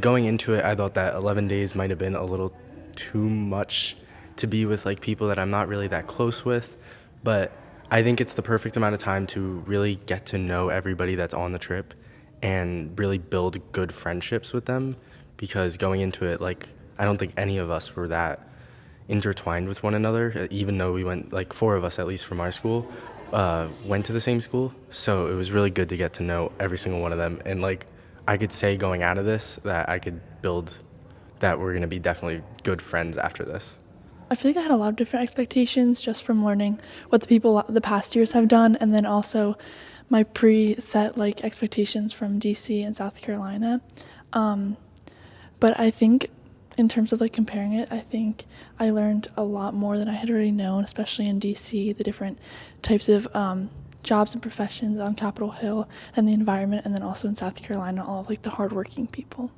Going into it, I thought that 11 days might have been a little too much to be with like people that I'm not really that close with, but I think it's the perfect amount of time to really get to know everybody that's on the trip and really build good friendships with them, because going into it, like, I don't think any of us were that intertwined with one another, even though we went, like, four of us at least from our school went to the same school. So it was really good to get to know every single one of them, and like, I could say going out of this that I could build that we're going to be definitely good friends after this. I feel like I had a lot of different expectations just from learning what the people the past years have done, and then also my preset like expectations from DC and South Carolina. But I think in terms of like comparing it, I think I learned a lot more than I had already known, especially in DC, the different types of jobs and professions on Capitol Hill and the environment, and then also in South Carolina, all of like the hardworking people.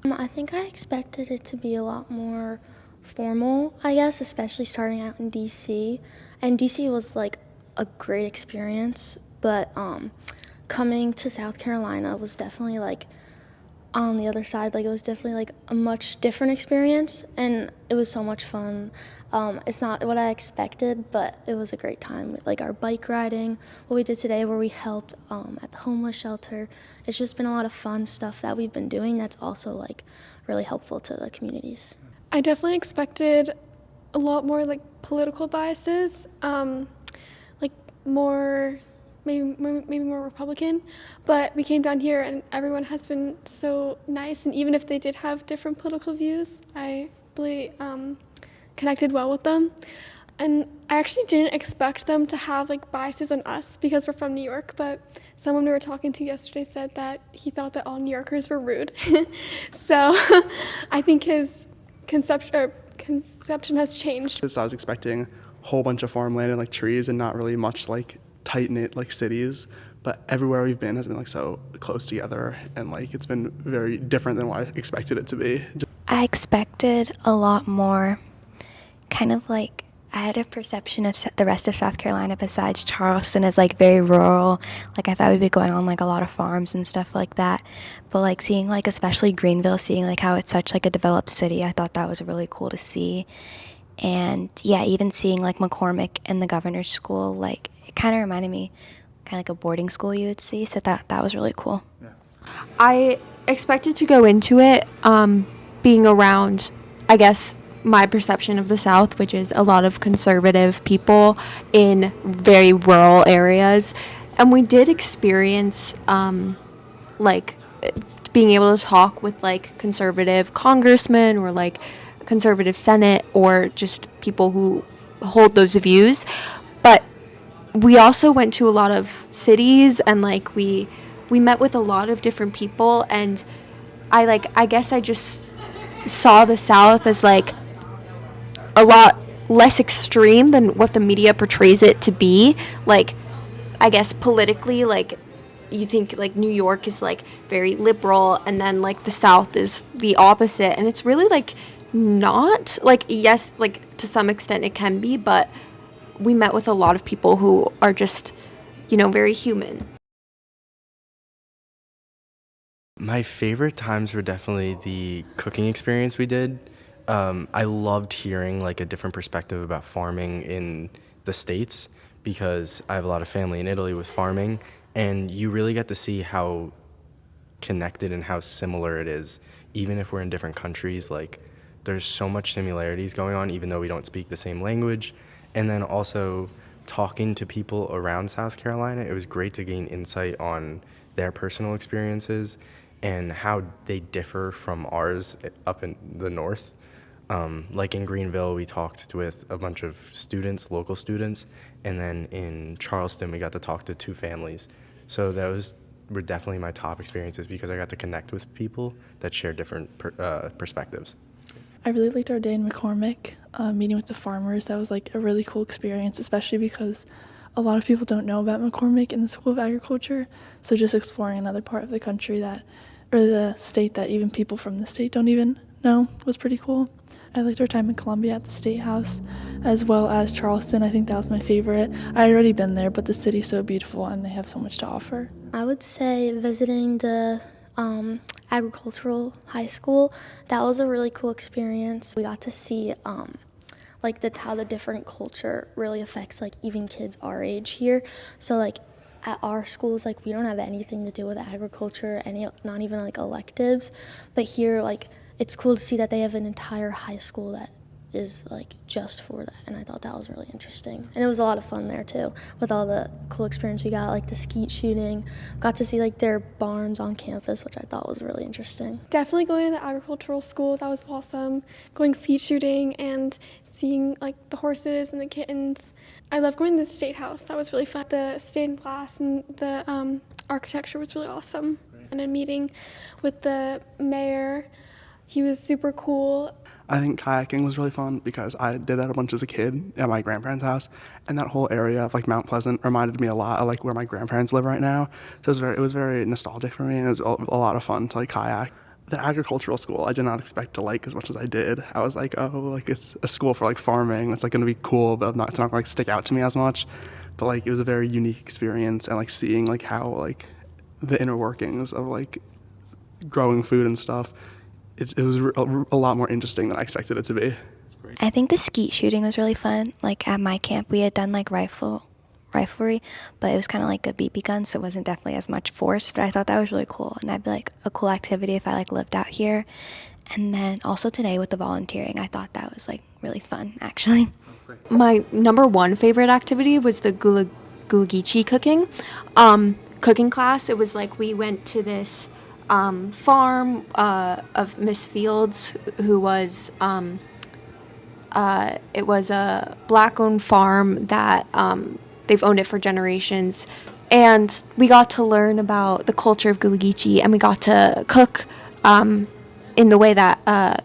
I think I expected it to be a lot more formal, I guess, especially starting out in DC. And DC was like a great experience, but coming to South Carolina was definitely like on the other side. Like, it was definitely like a much different experience, and it was so much fun. It's not what I expected, but it was a great time. Like our bike riding, what we did today where we helped at the homeless shelter. It's just been a lot of fun stuff that we've been doing that's also like really helpful to the communities. I definitely expected a lot more like political biases, like more, maybe more Republican, but we came down here and everyone has been so nice, and even if they did have different political views, I really connected well with them. And I actually didn't expect them to have like biases on us because we're from New York, but someone we were talking to yesterday said that he thought that all New Yorkers were rude. So I think his conception has changed. Because I was expecting a whole bunch of farmland and like trees and not really much like tight-knit like cities, but everywhere we've been has been like so close together, and like it's been very different than what I expected it to be. I expected a lot more, kind of like, I had a perception of the rest of South Carolina besides Charleston as like very rural. Like, I thought we'd be going on like a lot of farms and stuff like that. But like seeing like especially Greenville, seeing like how it's such like a developed city, I thought that was really cool to see. And yeah, even seeing like McCormick and the governor's school, like it kind of reminded me kind of like a boarding school you would see. So that was really cool. Yeah. I expected to go into it being around, I guess, my perception of the South, which is a lot of conservative people in very rural areas. And we did experience like being able to talk with like conservative congressmen or like conservative Senate or just people who hold those views. But we also went to a lot of cities, and like we met with a lot of different people, and I guess I just saw the South as like a lot less extreme than what the media portrays it to be. Like, I guess politically, like, you think like New York is like very liberal, and then like the South is the opposite, and it's really like not. Like, yes, like to some extent it can be, but we met with a lot of people who are just, very human. My favorite times were definitely the cooking experience we did. I loved hearing like a different perspective about farming in the States, because I have a lot of family in Italy with farming, and you really get to see how connected and how similar it is. Even if we're in different countries, like, there's so much similarities going on even though we don't speak the same language. And then also talking to people around South Carolina, it was great to gain insight on their personal experiences and how they differ from ours up in the north. Like in Greenville, we talked with a bunch of students, local students, and then in Charleston, we got to talk to two families. So those were definitely my top experiences because I got to connect with people that share different perspectives. I really liked our day in McCormick, meeting with the farmers. That was like a really cool experience, especially because a lot of people don't know about McCormick in the School of Agriculture. So just exploring another part of the country or the state that even people from the state don't even know was pretty cool. I liked our time in Columbia at the State House, as well as Charleston. I think that was my favorite. I had already been there, but the city's so beautiful and they have so much to offer. I would say visiting the agricultural high school. That was a really cool experience. We got to see how the different culture really affects like even kids our age here. So like at our schools, like we don't have anything to do with agriculture, not even like electives. But here, like it's cool to see that they have an entire high school that is like just for that, and I thought that was really interesting. And it was a lot of fun there too, with all the cool experience we got, like the skeet shooting. Got to see like their barns on campus, which I thought was really interesting. Definitely going to the agricultural school, that was awesome. Going skeet shooting and seeing like the horses and the kittens. I love going to the State House, that was really fun. The stained glass and the architecture was really awesome. And a meeting with the mayor, he was super cool. I think kayaking was really fun because I did that a bunch as a kid at my grandparents' house, and that whole area of like Mount Pleasant reminded me a lot of like where my grandparents live right now. So it was very nostalgic for me, and it was a lot of fun to like kayak. The agricultural school I did not expect to like as much as I did. I was like, oh, like it's a school for like farming. It's like going to be cool, but it's not like stick out to me as much. But like it was a very unique experience, and like seeing like how like the inner workings of like growing food and stuff. It was a lot more interesting than I expected it to be. I think the skeet shooting was really fun. Like at my camp, we had done like riflery, but it was kind of like a BB gun, so it wasn't definitely as much force. But I thought that was really cool, and that'd be like a cool activity if I like lived out here. And then also today with the volunteering, I thought that was like really fun, actually. My number one favorite activity was the gulagichi cooking class. It was like we went to this farm of Miss Fields, who was it was a black-owned farm that they've owned it for generations, and we got to learn about the culture of gulagichi, and we got to cook in the way that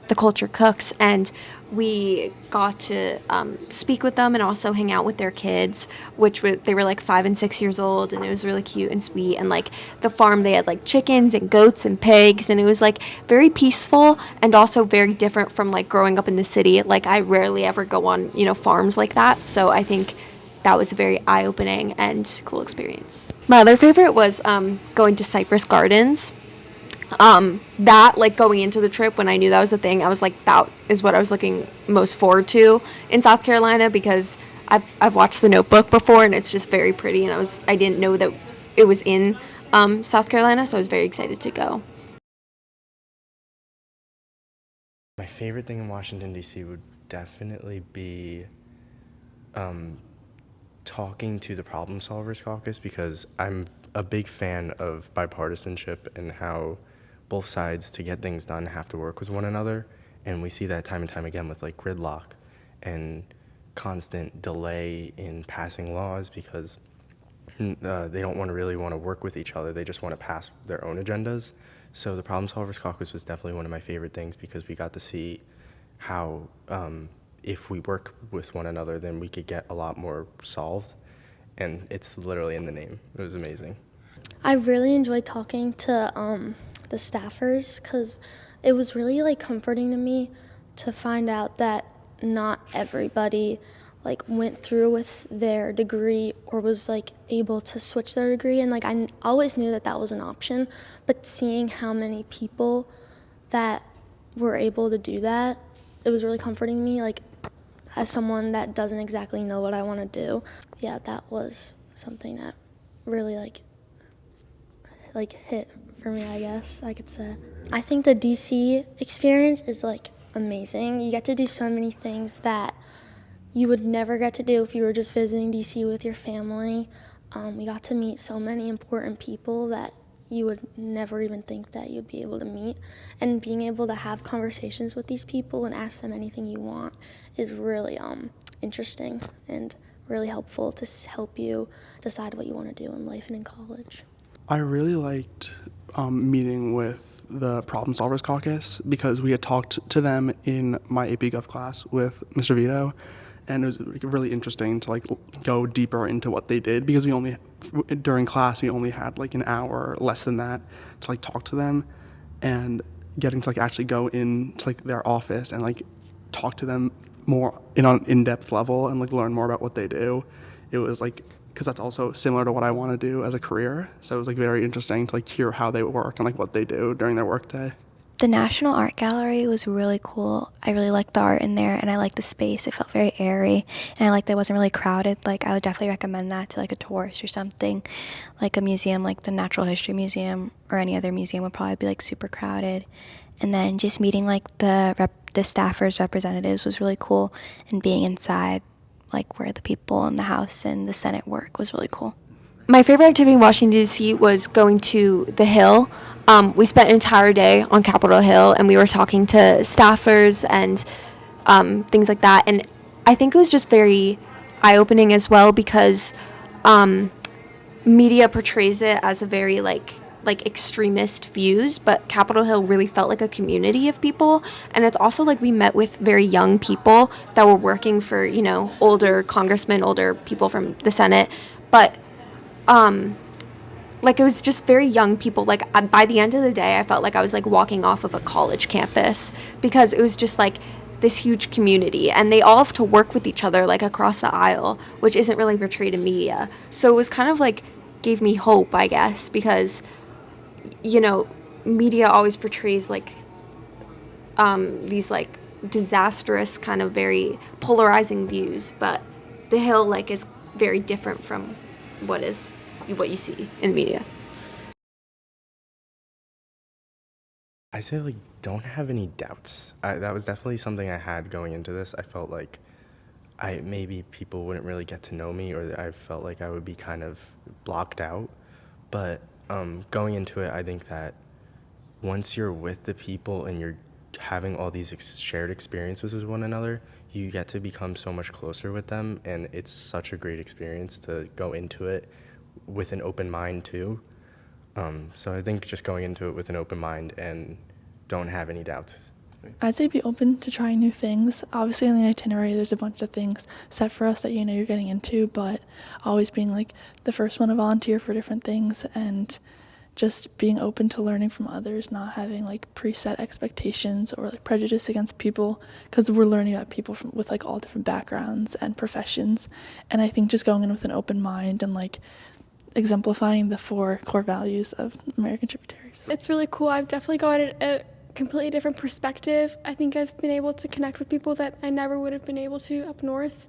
the culture cooks, and we got to speak with them and also hang out with their kids, they were like 5 and 6 years old, and it was really cute and sweet. And like the farm, they had like chickens and goats and pigs, and it was like very peaceful and also very different from like growing up in the city. Like I rarely ever go on farms like that, so I think that was a very eye-opening and cool experience. My other favorite was going to Cypress Gardens. That like going into the trip, when I knew that was a thing, I was like, that is what I was looking most forward to in South Carolina, because I've watched The Notebook before, and it's just very pretty, and I didn't know that it was in South Carolina, so I was very excited to go. My favorite thing in Washington, D.C. would definitely be talking to the Problem Solvers Caucus, because I'm a big fan of bipartisanship and how both sides to get things done have to work with one another. And we see that time and time again with like gridlock and constant delay in passing laws because they don't really want to work with each other. They just want to pass their own agendas. So the Problem Solvers Caucus was definitely one of my favorite things, because we got to see how if we work with one another, then we could get a lot more solved. And it's literally in the name. It was amazing. I really enjoyed talking to the staffers, because it was really like comforting to me to find out that not everybody like went through with their degree or was like able to switch their degree, and like I always knew that that was an option, but seeing how many people that were able to do that, it was really comforting to me, like as someone that doesn't exactly know what I want to do. Yeah, that was something that really like hit for me, I guess I could say. I think the DC experience is like amazing. You get to do so many things that you would never get to do if you were just visiting DC with your family. We got to meet so many important people that you would never even think that you'd be able to meet. And being able to have conversations with these people and ask them anything you want is really interesting and really helpful to help you decide what you want to do in life and in college. I really liked meeting with the Problem Solvers Caucus because we had talked to them in my AP Gov class with Mr. Vito, and it was really interesting to like go deeper into what they did, because during class we only had like an hour, less than that, to like talk to them, and getting to like actually go into like their office and like talk to them more on an in-depth level and like learn more about what they do. It was like because that's also similar to what I want to do as a career. So it was like very interesting to like hear how they work and like what they do during their workday. The National Art Gallery was really cool. I really liked the art in there, and I liked the space. It felt very airy, and I liked that it wasn't really crowded. Like, I would definitely recommend that to like a tourist or something. Like a museum like the Natural History Museum or any other museum would probably be like super crowded. And then just meeting like the staffers, representatives was really cool, and being inside like where the people in the House and the Senate work was really cool. My favorite activity in Washington, D.C. was going to the Hill. We spent an entire day on Capitol Hill, and we were talking to staffers and things like that. And I think it was just very eye-opening as well, because media portrays it as a very like extremist views, but Capitol Hill really felt like a community of people. And it's also like we met with very young people that were working for, you know, older congressmen, older people from the Senate, but like it was just very young people. Like by the end of the day, I felt like I was like walking off of a college campus, because it was just like this huge community, and they all have to work with each other like across the aisle, which isn't really portrayed in media. So it was kind of like gave me hope, I guess, because, you know, media always portrays like these like disastrous kind of very polarizing views, but the Hill like is very different from what you see in the media. I say like don't have any doubts. That was definitely something I had going into this. I felt like maybe people wouldn't really get to know me, or I felt like I would be kind of blocked out. But going into it, I think that once you're with the people and you're having all these shared experiences with one another, you get to become so much closer with them, and it's such a great experience to go into it with an open mind too. So I think just going into it with an open mind and don't have any doubts. I'd say be open to trying new things. Obviously, in the itinerary, there's a bunch of things set for us that you know you're getting into, but always being like the first one to volunteer for different things, and just being open to learning from others, not having like preset expectations or like prejudice against people, because we're learning about people with like all different backgrounds and professions. And I think just going in with an open mind and like exemplifying the 4 core values of American Tributaries. It's really cool. I've definitely got a completely different perspective. I think I've been able to connect with people that I never would have been able to up north,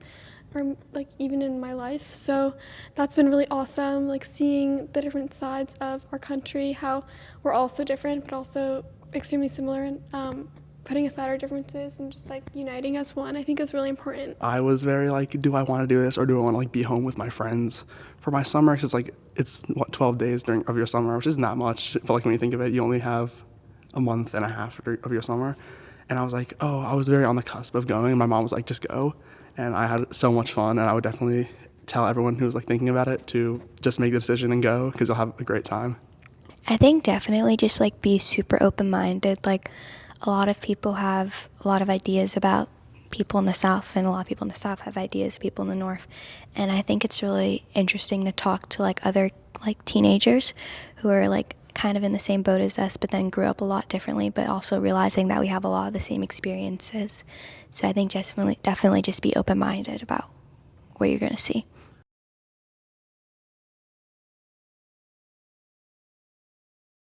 or like even in my life. So that's been really awesome, like seeing the different sides of our country, how we're all so different but also extremely similar, and putting aside our differences and just like uniting as one, I think is really important. I was very like, do I want to do this, or do I want to like be home with my friends for my summer? Because it's 12 days of your summer, which isn't that much, but like when you think of it, you only have a month and a half of your summer. And I was like, oh, I was very on the cusp of going, and my mom was like, just go. And I had so much fun, and I would definitely tell everyone who was like thinking about it to just make the decision and go, because you'll have a great time. I think definitely just like be super open-minded. Like a lot of people have a lot of ideas about people in the South, and a lot of people in the South have ideas of people in the North. And I think it's really interesting to talk to like other like teenagers who are like kind of in the same boat as us, but then grew up a lot differently, but also realizing that we have a lot of the same experiences. So I think definitely just be open-minded about what you're going to see.